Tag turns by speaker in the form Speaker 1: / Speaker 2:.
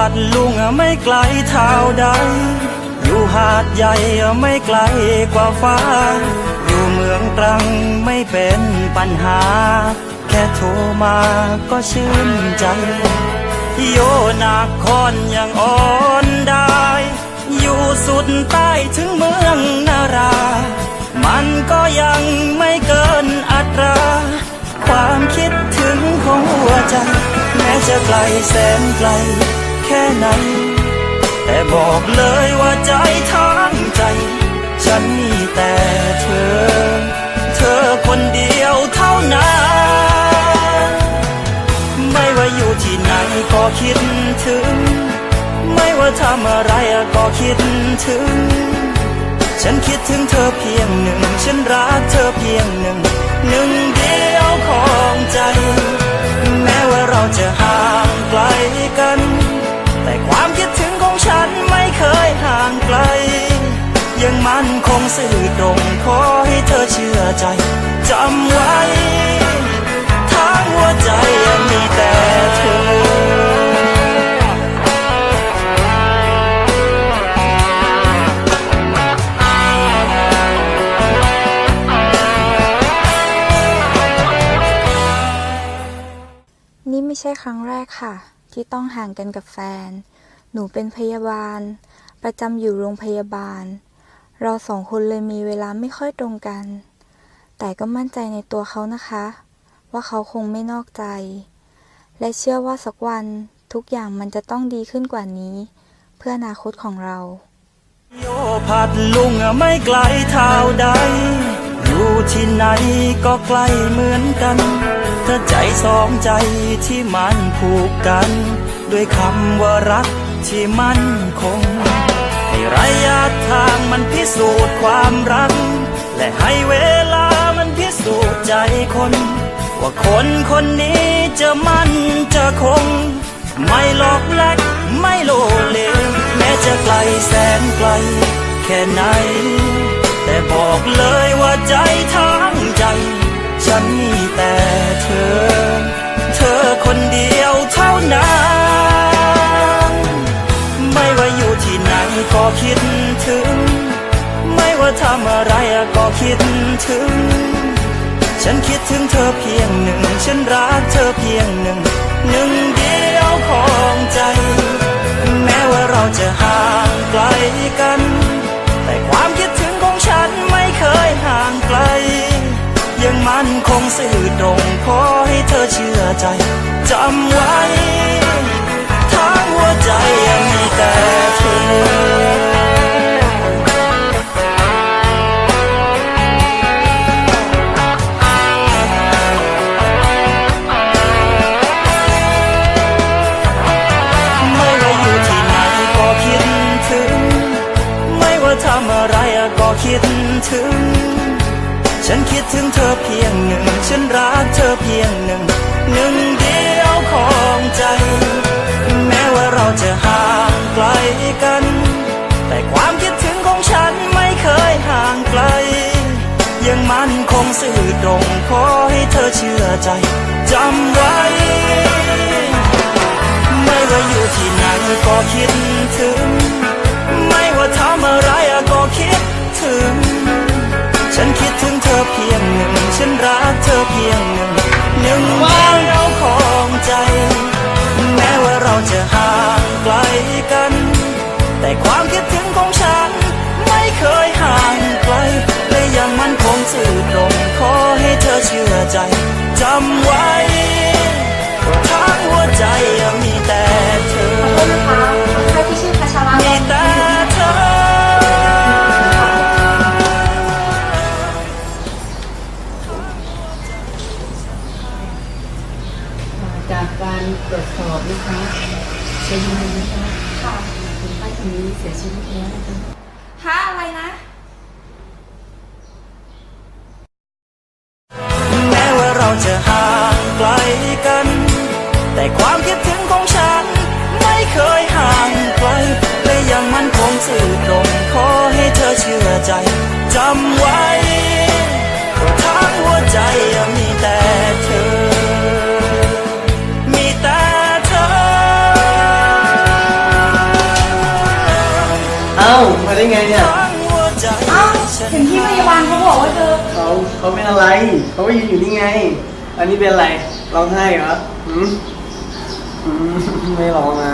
Speaker 1: ดลุงไม่ไกลเท่าใดอยู่หาดใหญ่ไม่ไกลกว่าฟ้าอยู่เมืองตรังไม่เป็นปัญหาแค่โทรมาก็ชื่นใจโยนาคอนยังอ่อนได้อยู่สุดใต้ถึงเมืองนารามันก็ยังไม่เกินอัตราความคิดถึงของหัวใจแม้จะไกลแสนไกลแค่ไหนแต่บอกเลยว่าใจทั้งใจฉันมีแต่เธอคนเดียวเท่านั้นไม่ว่าอยู่ที่ไหนก็คิดถึงไม่ว่าทำอะไรก็คิดถึงฉันคิดถึงเธอเพียงหนึ่งฉันรักเธอเพียงหนึ่งเดียวของใจแม้ว่าเราจะห่างไกลกันแต่ความคิดถึงของฉันไม่เคยห่างไกลยังมั่นคงซื่อตรงขอให้เธอเชื่อใจจำไว้ทั้งหัวใจมีแต่เธอ
Speaker 2: นี่ไม่ใช่ครั้งแรกค่ะที่ต้องห่างกันกับแฟนหนูเป็นพยาบาลประจำอยู่โรงพยาบาลเราสองคนเลยมีเวลาไม่ค่อยตรงกันแต่ก็มั่นใจในตัวเขานะคะว่าเขาคงไม่นอกใจและเชื่อว่าสักวันทุกอย่างมันจะต้องดีขึ้นกว่านี้เพื่ออนาคตของเรา
Speaker 1: โยพัดลุงไม่ไกลเท่าใดอยู่ที่ไหนก็ใกล้เหมือนกันถ้าใจสองใจที่มันผูกกันด้วยคำว่ารักที่มั่นคงให้ระยะทางมันพิสูจน์ความรักและให้เวลามันพิสูจน์ใจคนว่าคนคนนี้จะมั่นจะคงไม่หลอกแลกไม่โลเลแม้จะไกลแสนไกลแค่ไหนแต่บอกเลยว่าใจทั้งใจฉันมีแต่เธอคนเดียวเท่านั้นไม่ว่าอยู่ที่ไหนก็คิดถึงไม่ว่าทำอะไรก็คิดถึงฉันคิดถึงเธอเพียงหนึ่งฉันรักเธอเพียงหนึ่งเดียวของใจแม้ว่าเราจะห่างไกลกันแต่ความคิดถึงของฉันไม่เคยห่างไกลยังมั่นคงซื่อตรงขอให้เธอเชื่อใจจำไว้ทั้งหัวใจมีแต่เธอทำอะไรก็คิดถึงฉันคิดถึงเธอเพียงหนึ่งฉันรักเธอเพียงหนึ่งเดียวของใจแม้ว่าเราจะห่างไกลกันแต่ความคิดถึงของฉันไม่เคยห่างไกลยังมั่นคงซื่อตรงขอให้เธอเชื่อใจจำไว้ไม่ว่าอยู่ที่ไหนก็คิดถึงไม่ว่าทำอะไรก็คิดถึงฉันคิดถึงเธอเพียงหนึ่งฉันรักเธอเพียงหนึ่งเดียวของใจแม้ว่าเราจะห่างไกลกันแต่ความคิดถึงของฉันไม่เคยห่างไกลและยังมั่นคงซื่อตรงขอให้เธอเชื่อใจจำไว้ทั้งหัวใจมีแต่เธอมีแต่
Speaker 3: จากการตรวจสอบนะคะเป็นยังไงนะคะค่ะคุณป้าคนนี้เสียชีวิตแล้วนะคะ
Speaker 2: ฮะอะไรนะ
Speaker 1: แม้ว่าเราจะห่างไกลกันแต่ความคิดถึงของฉันไม่เคยห่างไกลและยังมั่นคงซื่อตรงขอให้เธอเชื่อใจจำไว้ทั้งหัวใจมีแต่เธอมีแต่เธอ
Speaker 4: ามาได้ไงเนี่ย
Speaker 3: เอ้าเห็นที่พยาบาลเขาบอกว่าเธอ
Speaker 4: เขาเป็นอะไรเขาก็ยืนอยู่นี่ไง อันนี้เป็นอะไรร้องไห้เหรอไม่ร้องนะ